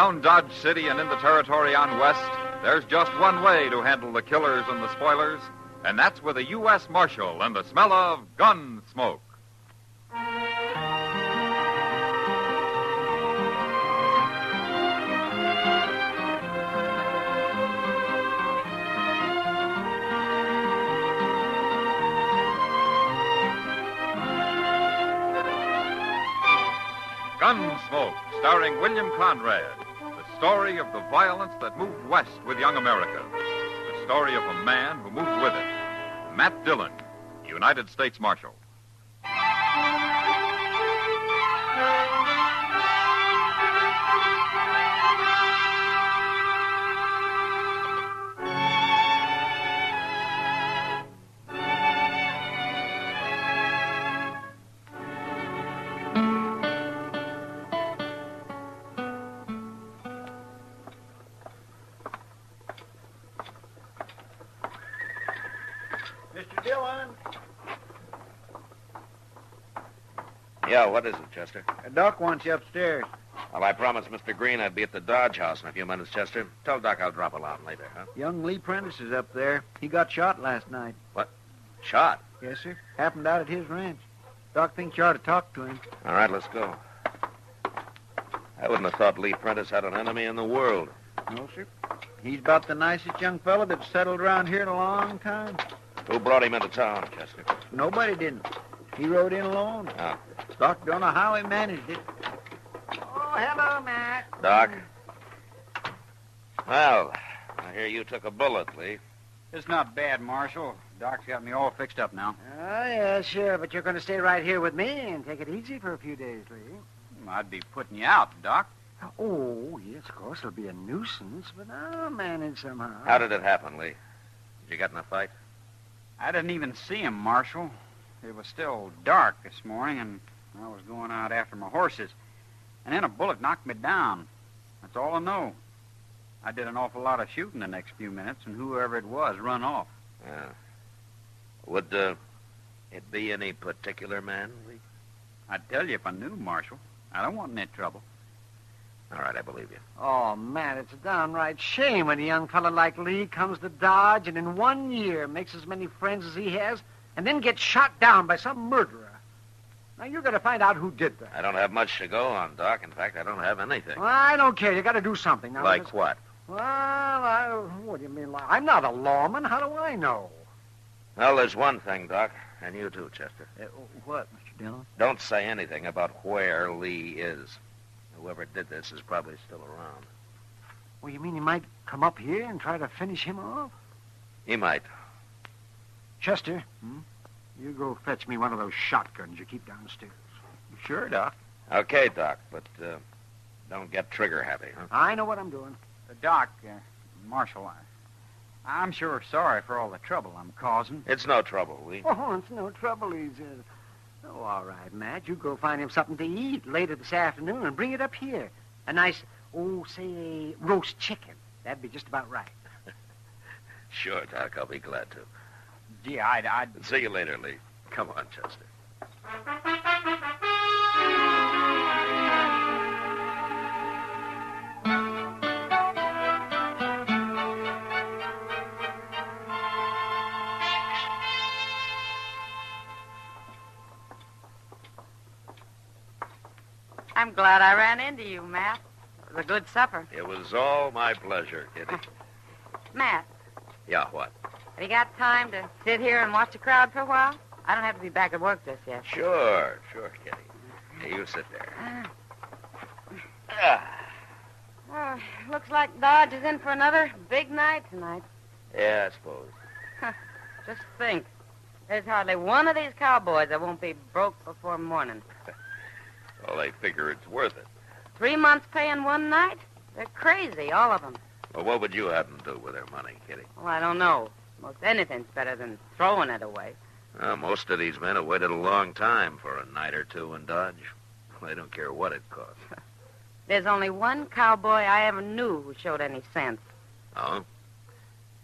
Around Dodge City and in the territory on west, there's just one way to handle the killers and the spoilers, and that's with a U.S. Marshal and the smell of Gunsmoke. Gunsmoke, starring William Conrad. The story of the violence that moved west with young America. The story of a man who moved with it. Matt Dillon, United States Marshal. Mr. Dillon. Yeah, what is it, Chester? Doc wants you upstairs. Well, I promised Mr. Green I'd be at the Dodge House in a few minutes, Chester. Tell Doc I'll drop along later, huh? Young Lee Prentice is up there. He got shot last night. What? Shot? Yes, sir. Happened out at his ranch. Doc thinks you ought to talk to him. All right, let's go. I wouldn't have thought Lee Prentice had an enemy in the world. No, sir. He's about the nicest young fellow that's settled around here in a long time. Who brought him into town, Chester? Nobody didn't. He rode in alone. Oh. Doc don't know how he managed it. Oh, hello, Matt. Doc? Well, I hear you took a bullet, Lee. It's not bad, Marshal. Doc's got me all fixed up now. Oh, yeah, sure, but you're going to stay right here with me and take it easy for a few days, Lee. I'd be putting you out, Doc. Oh, yes, of course, it'll be a nuisance, but I'll manage somehow. How did it happen, Lee? Did you get in a fight? I didn't even see him, Marshal. It was still dark this morning, and I was going out after my horses. And then a bullet knocked me down. That's all I know. I did an awful lot of shooting the next few minutes, and whoever it was run off. Yeah. Would it be any particular man, Lee? I'd tell you if I knew, Marshal. I don't want any trouble. All right, I believe you. Oh, Matt, it's a downright shame when a young fellow like Lee comes to Dodge and in 1 year makes as many friends as he has and then gets shot down by some murderer. Now, you're going to find out who did that. I don't have much to go on, Doc. In fact, I don't have anything. Well, I don't care. You got to do something. Now, like what? Well, what do you mean? I'm not a lawman. How do I know? Well, there's one thing, Doc, and you too, Chester. What, Mr. Dillon? Don't say anything about where Lee is. Whoever did this is probably still around. Well, you mean he might come up here and try to finish him off? He might. Chester, you go fetch me one of those shotguns you keep downstairs. Sure, Doc. Okay, Doc, but don't get trigger-happy, huh? I know what I'm doing. Doc, Marshal, I'm sure sorry for all the trouble I'm causing. It's no trouble, Lee. Oh, it's no trouble, he says. Oh, all right, Matt. You go find him something to eat later this afternoon and bring it up here. A nice, say, roast chicken. That'd be just about right. Sure, Doc. I'll be glad to. Gee, I'd... See you later, Lee. Come on, Chester. I'm glad I ran into you, Matt. It was a good supper. It was all my pleasure, Kitty. Matt, Yeah, what? have you got time to sit here and watch the crowd for a while? I don't have to be back at work just yet. Sure, Kitty. Hey, you sit there. Oh, looks like Dodge is in for another big night tonight. Yeah, I suppose. Just think. There's hardly one of these cowboys that won't be broke before morning. Well, they figure it's worth it. 3 months pay in one night? They're crazy, all of them. Well, what would you have them do with their money, Kitty? Well, I don't know. Most anything's better than throwing it away. Well, most of these men have waited a long time for a night or two in Dodge. They don't care what it costs. There's only one cowboy I ever knew who showed any sense. Oh?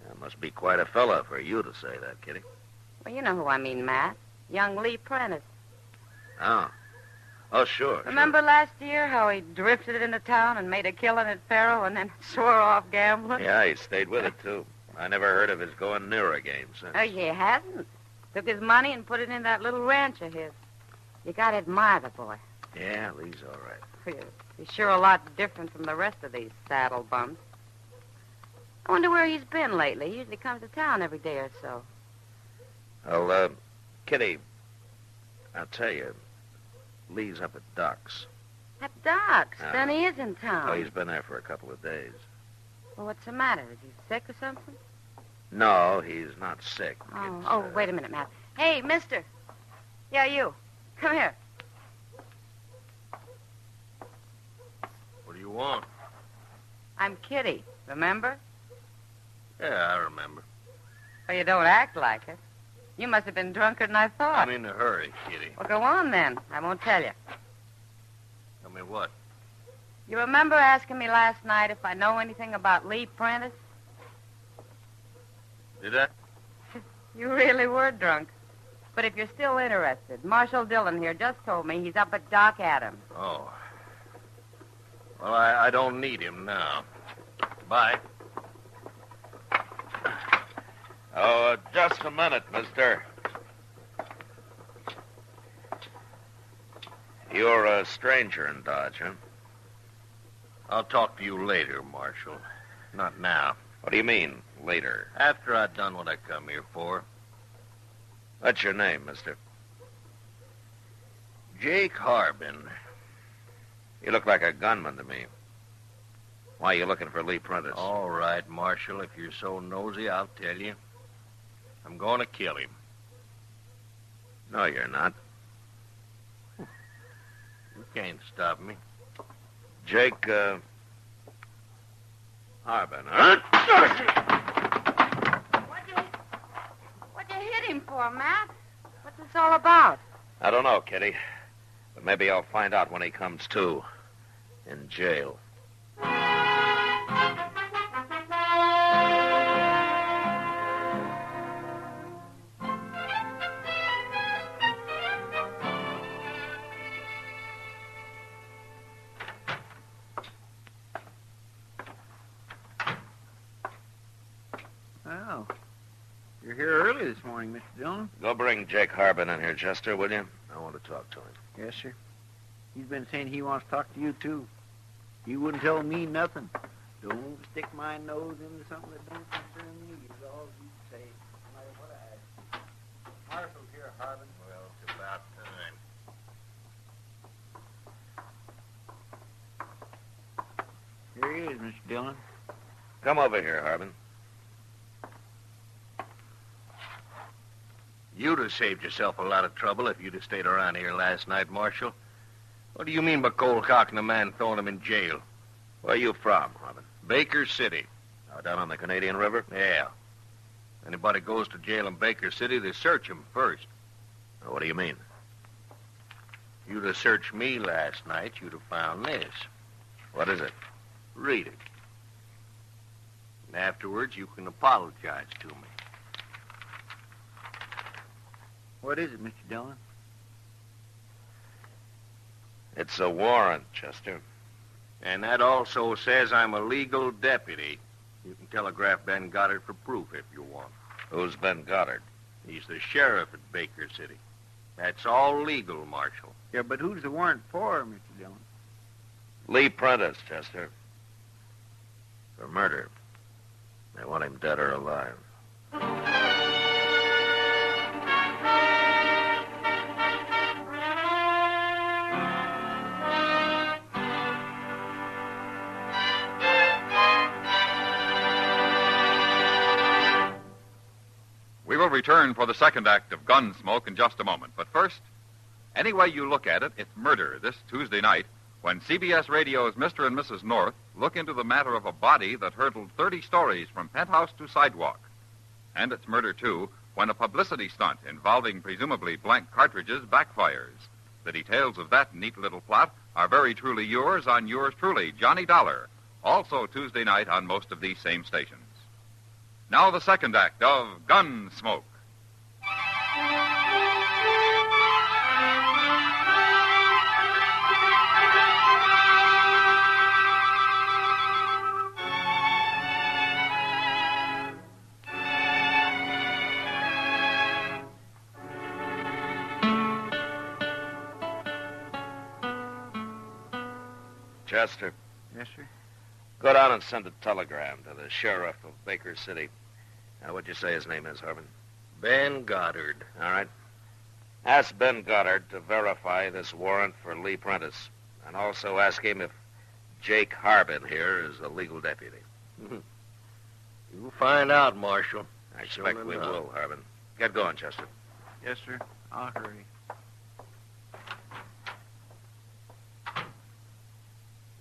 That must be quite a fella for you to say that, Kitty. Well, you know who I mean, Matt. Young Lee Prentice. Oh. Oh, sure. Remember last year how he drifted into town and made a killing at Faro and then swore off gambling? Yeah, he stayed with it, too. I never heard of his going near a game since. Oh, he hasn't. Took his money and put it in that little ranch of his. You gotta admire the boy. Yeah, Lee's all right. He's sure a lot different from the rest of these saddle bums. I wonder where he's been lately. He usually comes to town every day or so. Well, Kitty, I'll tell you, Lee's up at Doc's. At Doc's? Then he is in town. Oh, he's been there for a couple of days. Well, what's the matter? Is he sick or something? No, he's not sick. Oh, wait a minute, Matt. Hey, mister. Yeah, you. Come here. What do you want? I'm Kitty, remember? Yeah, I remember. Well, you don't act like it. You must have been drunker than I thought. I'm in a hurry, Kitty. Well, go on then. I won't tell you. Tell me what? You remember asking me last night if I know anything about Lee Prentice? Did I? You really were drunk. But if you're still interested, Marshal Dillon here just told me he's up at Doc Adams. Oh. Well, I don't need him now. Bye. Oh, just a minute, mister. You're a stranger in Dodge, huh? I'll talk to you later, Marshal. Not now. What do you mean, later? After I've done what I come here for. What's your name, mister? Jake Harbin. You look like a gunman to me. Why are you looking for Lee Prentice? All right, Marshal, if you're so nosy, I'll tell you. I'm going to kill him. No, you're not. You can't stop me. Jake, Harbin, huh? What'd you hit him for, Matt? What's this all about? I don't know, Kitty. But maybe I'll find out when he comes to. In jail. Well, you're here early this morning, Mr. Dillon. Go bring Jake Harbin in here, Chester, will you? I want to talk to him. Yes, sir. He's been saying he wants to talk to you, too. He wouldn't tell me nothing. Don't stick my nose into something that don't concern me, is all he'd say. No matter what I ask. Marshal's here, Harbin. Well, it's about time. Here he is, Mr. Dillon. Come over here, Harbin. You'd have saved yourself a lot of trouble if you'd have stayed around here last night, Marshal. What do you mean by cold cocking a man, throwing him in jail? Where are you from, Harbin? Baker City. Oh, down on the Canadian River? Yeah. Anybody goes to jail in Baker City, they search him first. Oh, what do you mean? You'd have searched me last night, you'd have found this. What is it? Read it. And afterwards, you can apologize to me. What is it, Mr. Dillon? It's a warrant, Chester. And that also says I'm a legal deputy. You can telegraph Ben Goddard for proof if you want. Who's Ben Goddard? He's the sheriff at Baker City. That's all legal, Marshal. Yeah, but who's the warrant for, Mr. Dillon? Lee Prentice, Chester. For murder. They want him dead or alive. We will return for the second act of Gunsmoke in just a moment. But first, any way you look at it, it's murder this Tuesday night when CBS Radio's Mr. and Mrs. North look into the matter of a body that hurtled 30 stories from penthouse to sidewalk. And it's murder, too, when a publicity stunt involving presumably blank cartridges backfires. The details of that neat little plot are very truly yours on yours truly, Johnny Dollar, also Tuesday night on most of these same stations. Now the second act of Gunsmoke. Chester, Yes, sir. go down and send a telegram to the sheriff of Baker City. Now, what'd you say his name is, Harbin? Ben Goddard. All right. Ask Ben Goddard to verify this warrant for Lee Prentice, and also ask him if Jake Harbin here is a legal deputy. You'll find out, Marshal. I expect Soon we enough. will, Harbin. Get going, Chester. Yes, sir. I'll hurry.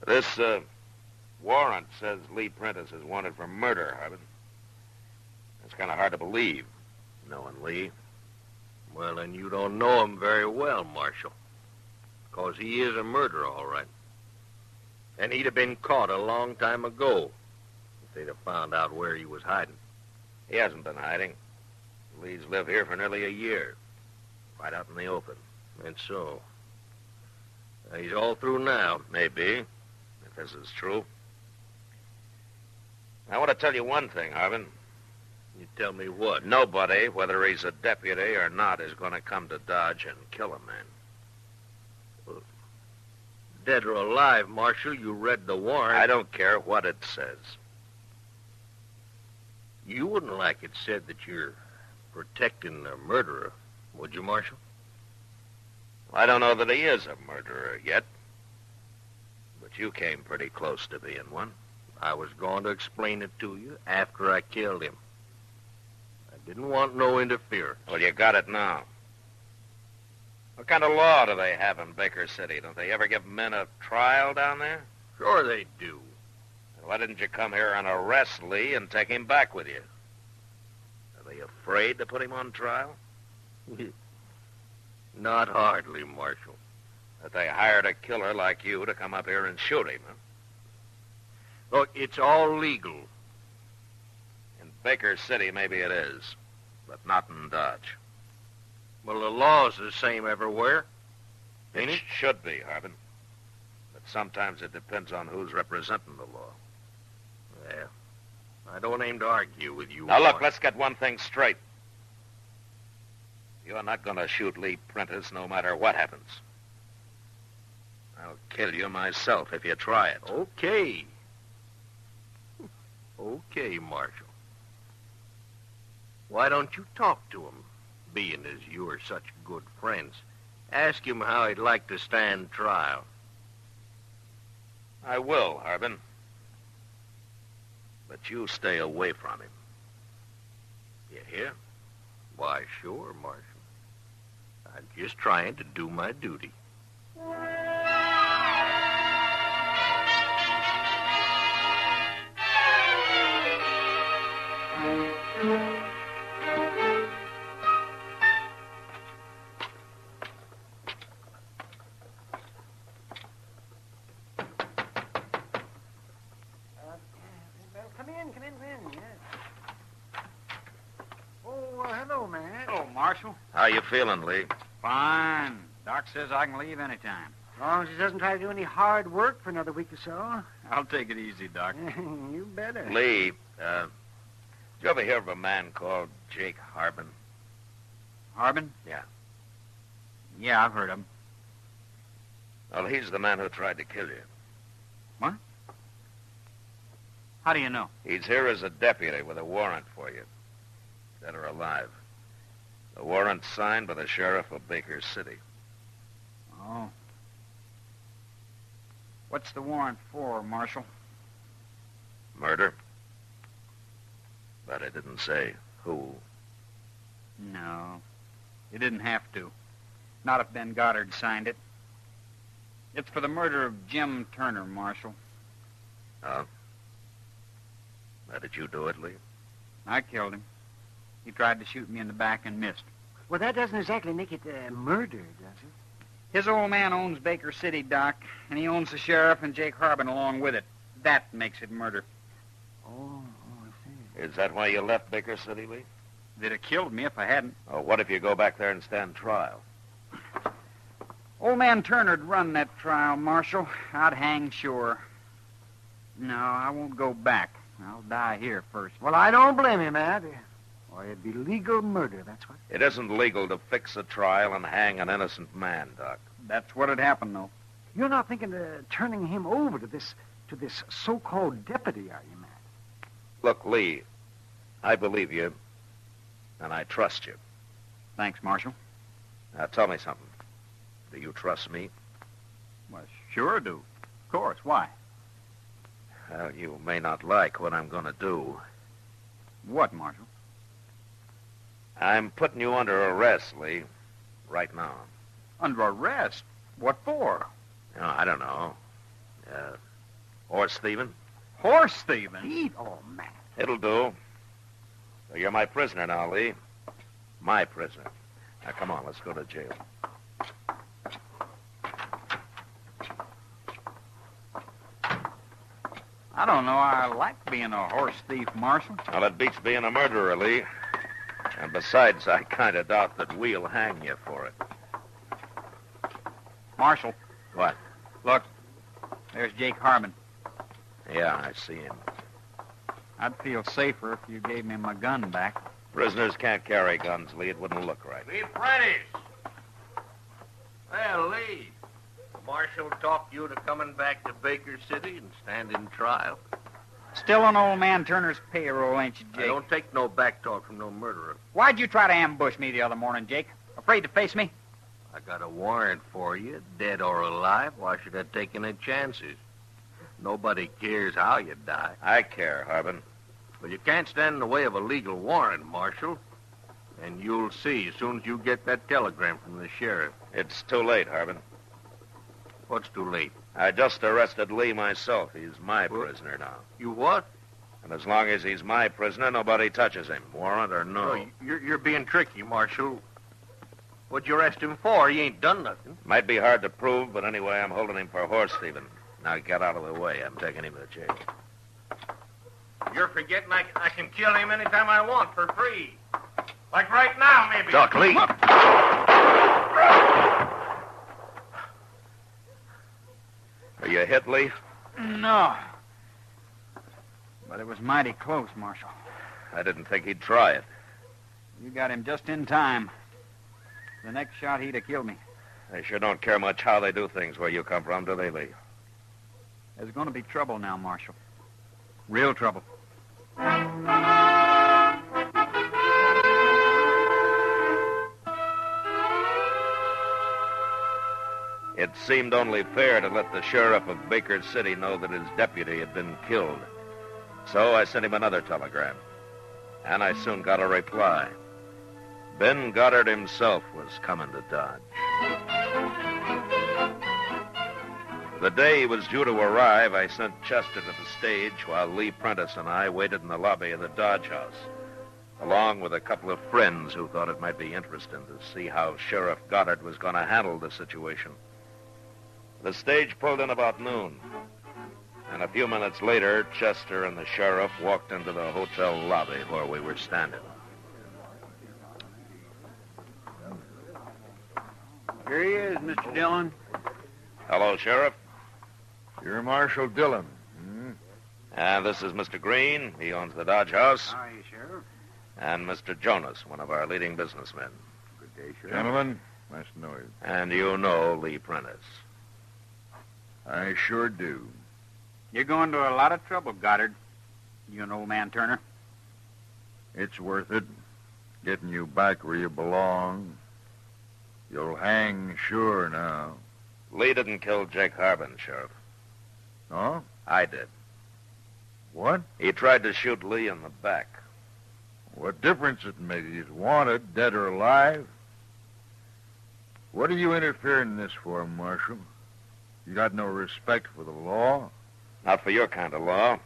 This warrant says Lee Prentice is wanted for murder, Harbin. It's kind of hard to believe, knowing Lee. Well, then you don't know him very well, Marshal. Because he is a murderer, all right. And he'd have been caught a long time ago if they'd have found out where he was hiding. He hasn't been hiding. Lee's lived here for nearly a year, right out in the open. And so, he's all through now. Maybe, if this is true. I want to tell you one thing, Harbin. You tell me what? Nobody, whether he's a deputy or not, is going to come to Dodge and kill a man. Dead or alive, Marshal, you read the warrant. I don't care what it says. You wouldn't like it said that you're protecting a murderer, would you, Marshal? I don't know that he is a murderer yet. But you came pretty close to being one. I was going to explain it to you after I killed him. I didn't want no interference. Well, you got it now. What kind of law do they have in Baker City? Don't they ever give men a trial down there? Sure they do. Why didn't you come here and arrest Lee and take him back with you? Are they afraid to put him on trial? Not hardly, Marshal. That they hired a killer like you to come up here and shoot him, huh? Look, it's all legal. In Baker City, maybe it is, but not in Dodge. Well, the law's the same everywhere, ain't it? Should be, Harbin. But sometimes it depends on who's representing the law. Yeah. I don't aim to argue with you. Now, look, Marshal. let's get one thing straight. You're not going to shoot Lee Prentice no matter what happens. I'll kill you myself if you try it. Okay. Okay, Marshal. Why don't you talk to him, being as you are such good friends? Ask him how he'd like to stand trial. I will, Harbin. But you stay away from him. You hear? Why, sure, Marshal. I'm just trying to do my duty. Come in, yes. Oh, hello, Matt. Hello, Marshal. How you feeling, Lee? Fine. Doc says I can leave any time. As long as he doesn't try to do any hard work for another week or so. I'll take it easy, Doc. You better. Lee, did you ever hear of a man called Jake Harbin? Harbin? Yeah. Yeah, I've heard of him. Well, he's the man who tried to kill you. How do you know? He's here as a deputy with a warrant for you. Dead or alive. The warrant's signed by the sheriff of Baker City. Oh. What's the warrant for, Marshal? Murder. But it didn't say who. No. You didn't have to. Not if Ben Goddard signed it. It's for the murder of Jim Turner, Marshal. Oh? How did you do it, Lee? I killed him. He tried to shoot me in the back and missed. Well, that doesn't exactly make it murder, does it? His old man owns Baker City, Doc, and he owns the sheriff and Jake Harbin along with it. That makes it murder. Oh, I see. Is that why you left Baker City, Lee? They'd have killed me if I hadn't. Oh, what if you go back there and stand trial? Old man Turner'd run that trial, Marshal. I'd hang sure. No, I won't go back. I'll die here first. Well, I don't blame him, Matt. Or it'd be legal murder, that's what. It isn't legal to fix a trial and hang an innocent man, Doc. That's what'd happen, though. You're not thinking of turning him over to this so-called deputy, are you, Matt? Look, Lee, I believe you, and I trust you. Thanks, Marshal. Now, tell me something. Do you trust me? Well, sure do. Of course. Why? Well, you may not like what I'm going to do. What, Marshal? I'm putting you under arrest, Lee, right now. Under arrest? What for? I don't know. Horse thieving? Horse thieving? Pete, oh, Matt. It'll do. So you're my prisoner now, Lee. My prisoner. Now, come on, let's go to jail. I don't know. I like being a horse thief, Marshal. Well, it beats being a murderer, Lee. And besides, I kind of doubt that we'll hang you for it. Marshal. What? Look, there's Jake Harbin. Yeah, I see him. I'd feel safer if you gave me my gun back. Prisoners can't carry guns, Lee. It wouldn't look right. Lee Prentice! Well, Lee, the Marshal talked you to coming back to Baker City and standing trial. Still on old man Turner's payroll, ain't you, Jake? I don't take no backtalk from no murderer. Why'd you try to ambush me the other morning, Jake? Afraid to face me? I got a warrant for you, dead or alive. Why should I take any chances? Nobody cares how you die. I care, Harbin. But you can't stand in the way of a legal warrant, Marshal. And you'll see as soon as you get that telegram from the sheriff. It's too late, Harbin. What's too late? I just arrested Lee myself. He's my prisoner now. You what? And as long as he's my prisoner, nobody touches him, warrant or no. Oh, you're being tricky, Marshal. What'd you arrest him for? He ain't done nothing. Might be hard to prove, but anyway, I'm holding him for horse thieving. Now get out of the way. I'm taking him to jail. You're forgetting I can kill him anytime I want for free. Like right now, maybe. Duck, Lee. Are you hit, Lee? No. But it was mighty close, Marshal. I didn't think he'd try it. You got him just in time. The next shot, he'd have killed me. They sure don't care much how they do things where you come from, do they, Lee? There's going to be trouble now, Marshal. Real trouble. It seemed only fair to let the sheriff of Baker City know that his deputy had been killed. So I sent him another telegram. And I soon got a reply. Ben Goddard himself was coming to Dodge. The day he was due to arrive, I sent Chester to the stage while Lee Prentice and I waited in the lobby of the Dodge House, along with a couple of friends who thought it might be interesting to see how Sheriff Goddard was going to handle the situation. The stage pulled in about noon, and a few minutes later, Chester and the sheriff walked into the hotel lobby where we were standing. Here he is, Mr. Dillon. Hello, Sheriff. You're Marshal Dillon. And this is Mr. Green. He owns the Dodge House. How are you, Sheriff? And Mr. Jonas, one of our leading businessmen. Good day, Sheriff. Gentlemen, nice to know you. And you know Lee Prentice. I sure do. You're going to a lot of trouble, Goddard. You and old man Turner. It's worth it. Getting you back where you belong. You'll hang sure now. Lee didn't kill Jake Harbin, Sheriff. No? I did. What? He tried to shoot Lee in the back. What difference it makes? He's wanted, dead or alive. What are you interfering in this for, Marshal? You got no respect for the law? Not for your kind of law.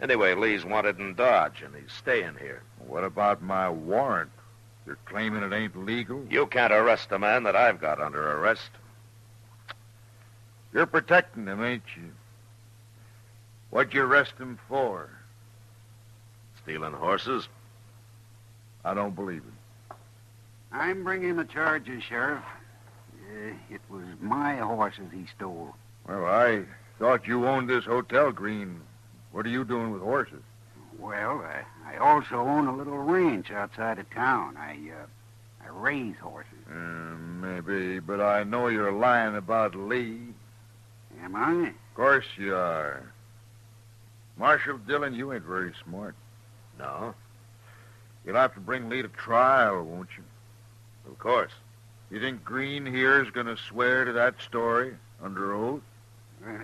Anyway, Lee's wanted in Dodge, and he's staying here. What about my warrant? You're claiming it ain't legal? You can't arrest a man that I've got under arrest. You're protecting him, ain't you? What'd you arrest him for? Stealing horses? I don't believe it. I'm bringing the charges, Sheriff. It was my horses he stole. Well, I thought you owned this hotel, Green. What are you doing with horses? Well, I also own a little ranch outside of town. I raise horses. Maybe, but I know you're lying about Lee. Am I? Of course you are. Marshal Dillon, you ain't very smart. No, You'll have to bring Lee to trial, won't you? of course. You think Green here's going to swear to that story under oath? Well,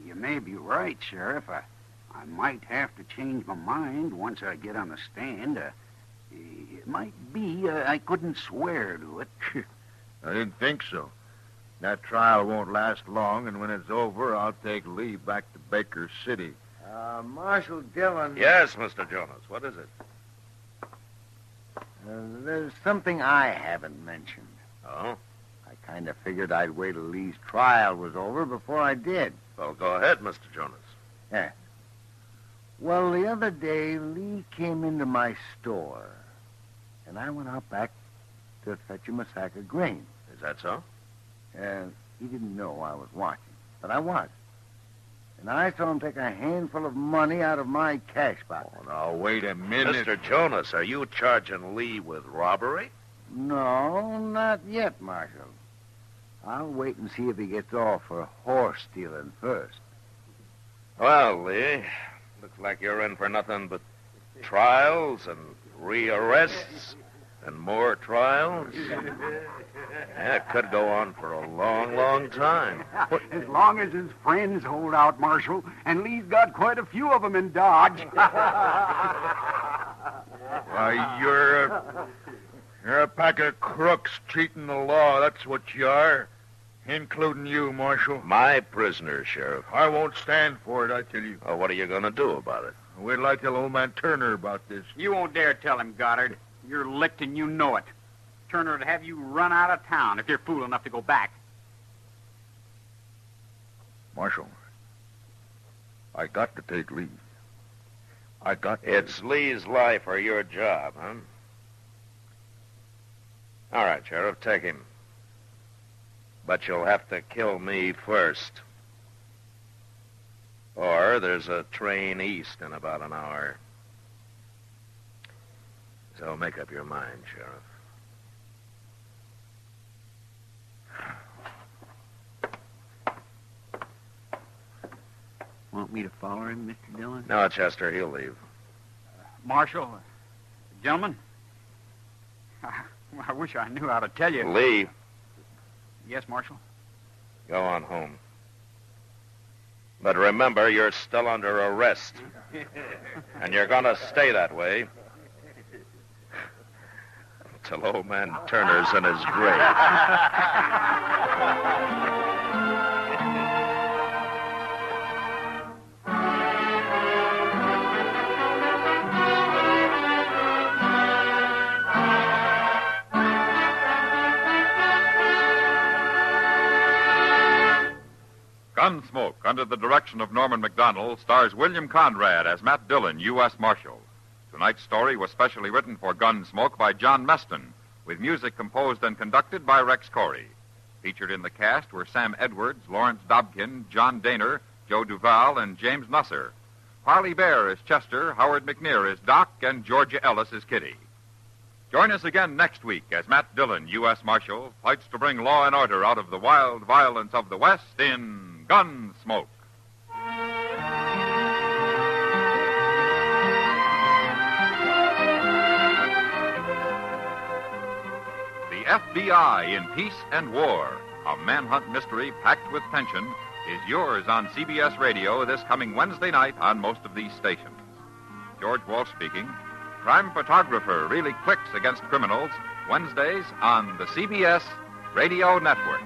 you may be right, Sheriff. I might have to change my mind once I get on the stand. It might be I couldn't swear to it. I didn't think so. That trial won't last long, and when it's over, I'll take Lee back to Baker City. Marshal Dillon. Yes, Mr. Jonas. What is it? There's something I haven't mentioned. Oh? I kind of figured I'd wait till Lee's trial was over before I did. Well, go ahead, Mr. Jonas. Yeah. Well, the other day, Lee came into my store, and I went out back to fetch him a sack of grain. Is that so? He didn't know I was watching, but I was. And I saw him take a handful of money out of my cash box. Oh, now, wait a minute. Mr. Jonas, are you charging Lee with robbery? No, not yet, Marshal. I'll wait and see if he gets off for horse stealing first. Well, Lee, looks like you're in for nothing but trials and rearrests and more trials. Yeah, it could go on for a long, long time. As long as his friends hold out, Marshal, and Lee's got quite a few of them in Dodge. Why, you're a pack of crooks cheating the law. That's what you are. Including you, Marshal. My prisoner, Sheriff. I won't stand for it, I tell you. Well, what are you going to do about it? Wait till I tell old man Turner about this. You won't dare tell him, Goddard. You're licked and you know it. Turner would have you run out of town if you're fool enough to go back. Marshal, I got to take Lee. I got to. It's Lee's life or your job, huh? All right, Sheriff, take him. But you'll have to kill me first. Or there's a train east in about an hour. So make up your mind, Sheriff. Want me to follow him, Mr. Dillon? No, Chester, he'll leave. Marshal, gentlemen, I wish I knew how to tell you. Lee, Yes, Marshal? go on home. But remember, you're still under arrest. And you're going to stay that way till old man Turner's in his grave. Gunsmoke, under the direction of Norman Macdonnell, stars William Conrad as Matt Dillon, U.S. Marshal. Tonight's story was specially written for Gunsmoke by John Meston, with music composed and conducted by Rex Corey. Featured in the cast were Sam Edwards, Lawrence Dobkin, John Daner, Joe Duval, and James Nusser. Parley Baer is Chester, Howard McNear is Doc, and Georgia Ellis is Kitty. Join us again next week as Matt Dillon, U.S. Marshal, fights to bring law and order out of the wild violence of the West in Gunsmoke. The FBI in Peace and War, a manhunt mystery packed with tension, is yours on CBS Radio this coming Wednesday night on most of these stations. George Walsh speaking. Crime photographer really clicks against criminals Wednesdays on the CBS Radio Network.